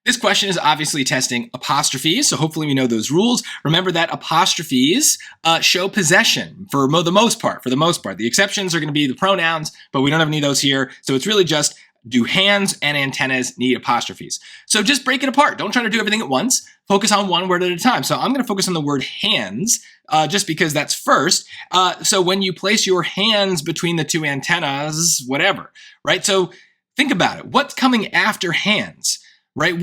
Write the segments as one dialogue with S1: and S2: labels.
S1: This question is obviously testing apostrophes, so hopefully we know those rules. Remember that apostrophes show possession for the most part. The exceptions are going to be the pronouns, but we don't have any of those here. So it's really just, do hands and antennas need apostrophes? So just break it apart. Don't try to do everything at once. Focus on one word at a time. So I'm going to focus on the word hands, just because that's first. So when you place your hands between the two antennas, whatever, right? So think about it. What's coming after hands? Right?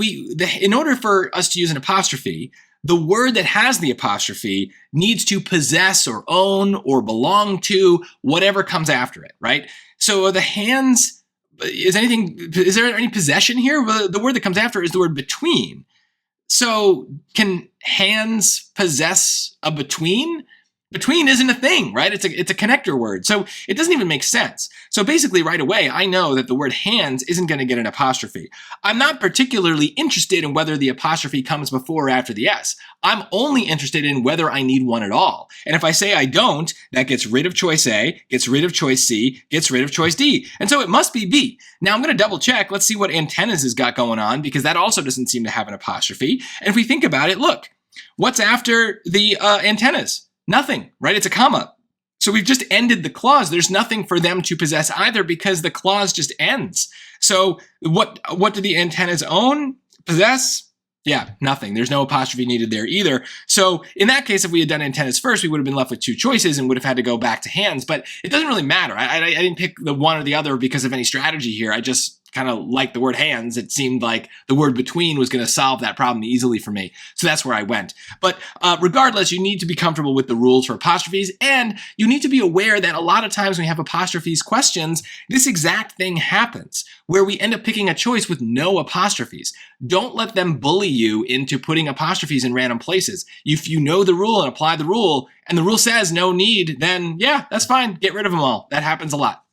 S1: In order for us to use an apostrophe, the word that has the apostrophe needs to possess or own or belong to whatever comes after it, right? So the hands, is there any possession here? Well, the word that comes after is the word between. So can hands possess a between? Between isn't a thing, right? It's a connector word. So it doesn't even make sense. So basically right away, I know that the word hands isn't going to get an apostrophe. I'm not particularly interested in whether the apostrophe comes before or after the S. I'm only interested in whether I need one at all. And if I say I don't, that gets rid of choice A, gets rid of choice C, gets rid of choice D. And so it must be B. Now I'm going to double check. Let's see what antennas has got going on, because that also doesn't seem to have an apostrophe. And if we think about it, look, what's after the antennas? Nothing, right? It's a comma. So we've just ended the clause. There's nothing for them to possess either, because the clause just ends. So what do the antennas own, possess? Yeah, nothing. There's no apostrophe needed there either. So in that case, if we had done antennas first, we would have been left with two choices and would have had to go back to hands. But it doesn't really matter. I didn't pick the one or the other because of any strategy here. I just kind of like the word hands. It seemed like the word between was going to solve that problem easily for me. So that's where I went. But regardless, you need to be comfortable with the rules for apostrophes, and you need to be aware that a lot of times when we have apostrophes questions, this exact thing happens, where we end up picking a choice with no apostrophes. Don't let them bully you into putting apostrophes in random places. If you know the rule and apply the rule, and the rule says no need, then yeah, that's fine. Get rid of them all. That happens a lot.